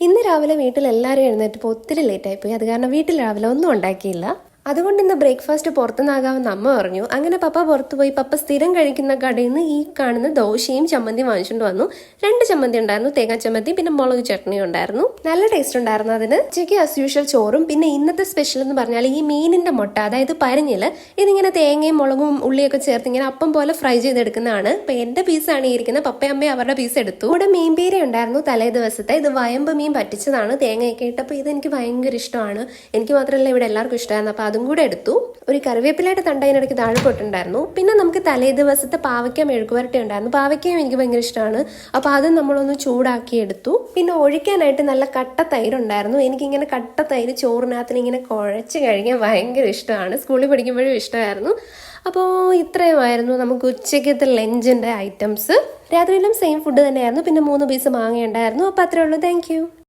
ഇന്ന് രാവിലെ വീട്ടിൽ എല്ലാവരും എഴുന്നേറ്റപ്പോൾ ഒത്തിരി ലേറ്റായി പോയി. അത് കാരണം വീട്ടിൽ രാവിലെ ഒന്നും ഉണ്ടാക്കിയില്ല. അതുകൊണ്ട് ഇന്ന് ബ്രേക്ക്ഫാസ്റ്റ് പുറത്തുനിന്നാകാമെന്ന് അമ്മ പറഞ്ഞു. അങ്ങനെ പപ്പ പുറത്തു പോയി പപ്പ സ്ഥിരം കഴിക്കുന്ന കടയിൽ നിന്ന് ഈ കാണുന്ന ദോശയും ചമ്മന്തിയും വാങ്ങിച്ചുകൊണ്ട് വന്നു. 2 ചമ്മന്തി ഉണ്ടായിരുന്നു, തേങ്ങാ ചമ്മന്തി, പിന്നെ മുളക് ചട്നിയും ഉണ്ടായിരുന്നു. നല്ല ടേസ്റ്റ് ഉണ്ടായിരുന്നു അതിന്. ഉച്ചയ്ക്ക് ആസ് യൂഷ്വൽ ചോറും. പിന്നെ ഇന്നത്തെ സ്പെഷ്യൽ എന്ന് പറഞ്ഞാൽ ഈ മീനിന്റെ മുട്ട, അതായത് പരിഞ്ഞില്, ഇതിങ്ങനെ തേങ്ങയും മുളകും ഉള്ളിയൊക്കെ ചേർത്ത് ഇങ്ങനെ അപ്പം പോലെ ഫ്രൈ ചെയ്തെടുക്കുന്നതാണ്. ഇപ്പൊ എന്റെ പീസാണ് ഈ ഇരിക്കുന്നത്. പപ്പയമ്മയും അവരുടെ പീസ് എടുത്തു. ഇവിടെ മീൻപീര ഉണ്ടായിരുന്നു തലേ ദിവസത്തെ. ഇത് വയമ്പ് മീൻ പറ്റിച്ചതാണ്, തേങ്ങയൊക്കെ ഇട്ടപ്പോൾ ഇത് എനിക്ക് ഭയങ്കര ഇഷ്ടമാണ്. എനിക്ക് മാത്രമല്ല ഇവിടെ എല്ലാവർക്കും ഇഷ്ടമായിരുന്നു. അപ്പൊ അതും കൂടെ എടുത്തു. ഒരു കറിവേപ്പിലയുടെ തണ്ടതിനിടയ്ക്ക് താഴെ പൊട്ടുണ്ടായിരുന്നു. പിന്നെ നമുക്ക് തലേ ദിവസത്തെ പാവയ്ക്ക മെഴുക്കുവരട്ടി ഉണ്ടായിരുന്നു. പാവയ്ക്കയും എനിക്ക് ഭയങ്കര ഇഷ്ടമാണ്. അപ്പോൾ അത് നമ്മളൊന്ന് ചൂടാക്കി എടുത്തു. പിന്നെ ഒഴിക്കാനായിട്ട് നല്ല കട്ട തൈര് ഉണ്ടായിരുന്നു. എനിക്കിങ്ങനെ കട്ട തൈര് ചോറിനകത്തിന് ഇങ്ങനെ കുഴച്ച് കഴിക്കാൻ ഭയങ്കര ഇഷ്ടമാണ്. സ്കൂളിൽ പഠിക്കുമ്പോഴും ഇഷ്ടമായിരുന്നു. അപ്പോൾ ഇത്രയുമായിരുന്നു നമുക്ക് ഉച്ചയ്ക്കത്തെ ലഞ്ചിൻ്റെ ഐറ്റംസ്. രാത്രിയിലും സെയിം ഫുഡ് തന്നെയായിരുന്നു. പിന്നെ 3 പീസ് മാങ്ങ ഉണ്ടായിരുന്നു. അപ്പോൾ അത്രേ ഉള്ളൂ. താങ്ക്